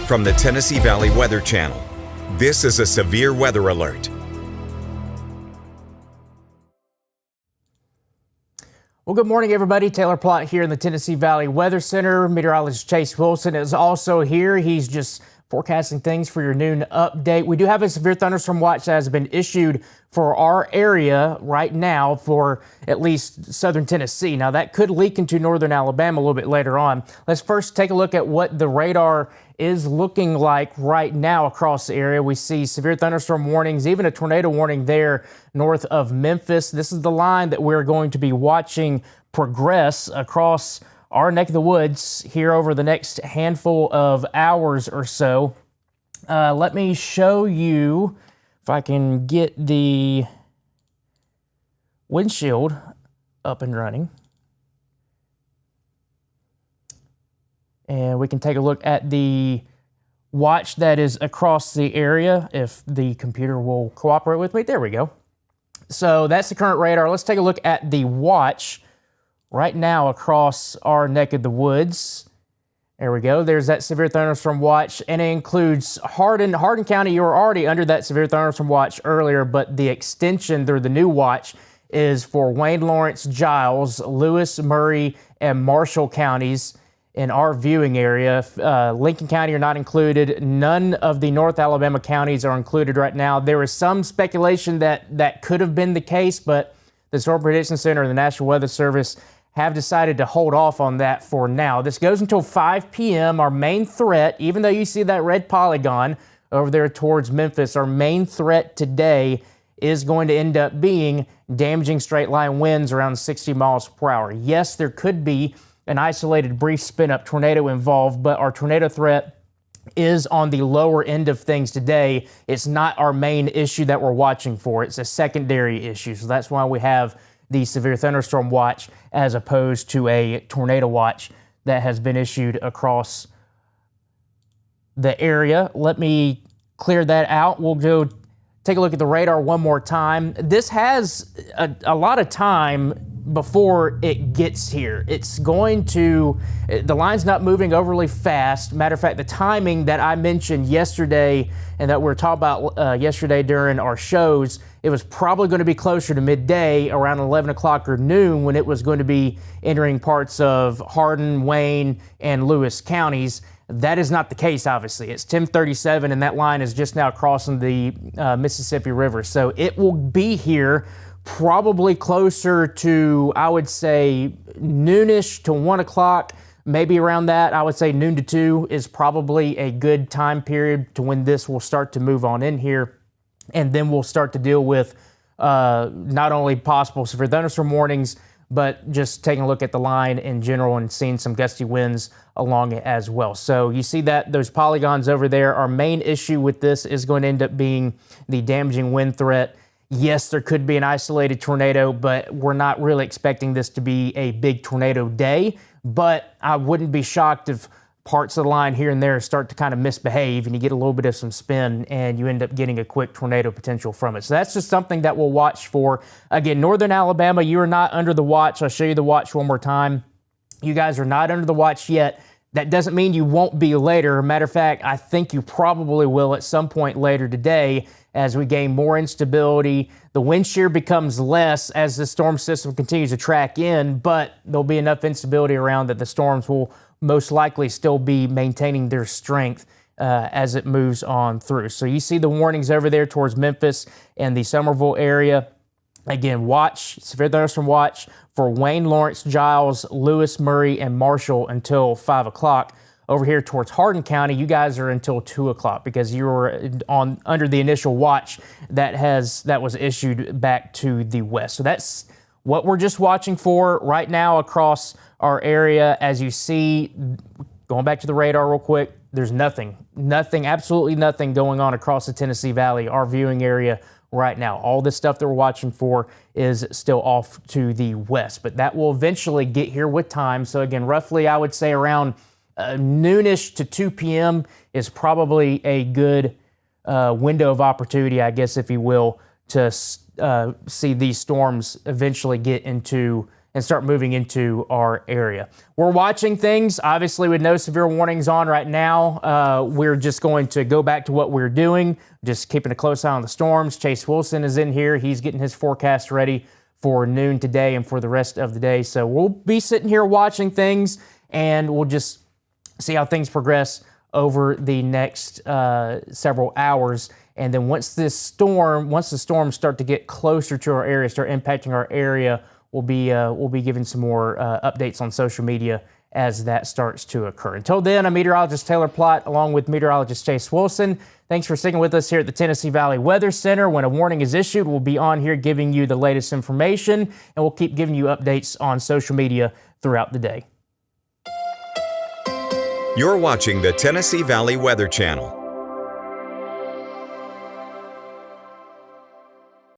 From the Tennessee Valley Weather Channel, this is a severe weather alert. Well, good morning, everybody. Taylor Plott here in the Tennessee Valley Weather Center. Meteorologist Chase Wilson is also here. He's just forecasting things for your noon update. We do have a severe thunderstorm watch that has been issued for our area right now for at least southern Tennessee. Now, that could leak into northern Alabama a little bit later on. Let's first take a look at what the radar is looking like right now across the area. We see severe thunderstorm warnings, even a tornado warning there north of Memphis. This is the line that we're going to be watching progress across our neck of the woods here over the next handful of hours or so. Let me show you if I can get the windshield up and running. And we can take a look at the watch that is across the area if the computer will cooperate with me. There we go. So that's the current radar. Let's take a look at the watch right now across our neck of the woods. There we go. There's that severe thunderstorm watch, and it includes Hardin County. You were already under that severe thunderstorm watch earlier, but the extension through the new watch is for Wayne, Lawrence, Giles, Lewis, Murray, and Marshall counties in our viewing area. Lincoln County are not included. None of the North Alabama counties are included right now. There is some speculation that could have been the case, but the Storm Prediction Center and the National Weather Service have decided to hold off on that for now. This goes until 5 p.m. Our main threat, even though you see that red polygon over there towards Memphis, our main threat today is going to end up being damaging straight line winds around 60 miles per hour. Yes, there could be an isolated brief spin-up tornado involved, but our tornado threat is on the lower end of things today. It's not our main issue that we're watching for. It's a secondary issue. So that's why we have the severe thunderstorm watch as opposed to a tornado watch that has been issued across the area. Let me clear that out. We'll go take a look at the radar one more time. This has a lot of time before it gets here. It's going to, the line's not moving overly fast. Matter of fact, the timing that I mentioned yesterday and that we were talking about yesterday during our shows, it was probably going to be closer to midday, around 11 o'clock or noon, when it was going to be entering parts of Hardin, Wayne, and Lewis counties. That is not the case, obviously. It's 10:37, and that line is just now crossing the Mississippi River. So it will be here probably closer to, I would say, noonish to 1 o'clock, maybe around that. I would say noon to 2 is probably a good time period to when this will start to move on in here. And then we'll start to deal with not only possible severe thunderstorm warnings, but just taking a look at the line in general and seeing some gusty winds along it as well. So you see that those polygons over there. Our main issue with this is going to end up being the damaging wind threat. Yes, there could be an isolated tornado, but we're not really expecting this to be a big tornado day. But I wouldn't be shocked if parts of the line here and there start to kind of misbehave and you get a little bit of some spin and you end up getting a quick tornado potential from it. So that's just something that we'll watch for. Again, northern Alabama, you are not under the watch. I'll show you the watch one more time. You guys are not under the watch yet. That doesn't mean you won't be later. Matter of fact, I think you probably will at some point later today as we gain more instability. The wind shear becomes less as the storm system continues to track in, but there'll be enough instability around that the storms will most likely still be maintaining their strength as it moves on through. So you see the warnings over there towards Memphis and the Somerville area. Again, watch, severe thunderstorm watch for Wayne, Lawrence, Giles, Lewis, Murray, and Marshall until 5 o'clock. Over here towards Hardin County, you guys are until 2 o'clock because you were under the initial watch that was issued back to the west. So that's what we're just watching for right now across our area. As you see, going back to the radar real quick, there's nothing, absolutely nothing going on across the Tennessee Valley, our viewing area right now. All this stuff that we're watching for is still off to the west, but that will eventually get here with time. So again, roughly, I would say around noonish to 2 p.m. is probably a good window of opportunity, I guess, if you will, to see these storms eventually get into and start moving into our area. We're watching things, obviously, with no severe warnings on right now. We're just going to go back to what we're doing, just keeping a close eye on the storms. Chase Wilson is in here. He's getting his forecast ready for noon today and for the rest of the day. So we'll be sitting here watching things, and we'll just see how things progress over the next several hours. And then once the storms start to get closer to our area, start impacting our area, we'll be giving some more updates on social media as that starts to occur. Until then, I'm meteorologist Taylor Plott along with meteorologist Chase Wilson. Thanks for sticking with us here at the Tennessee Valley Weather Center. When a warning is issued, we'll be on here giving you the latest information, and we'll keep giving you updates on social media throughout the day. You're watching the Tennessee Valley Weather Channel.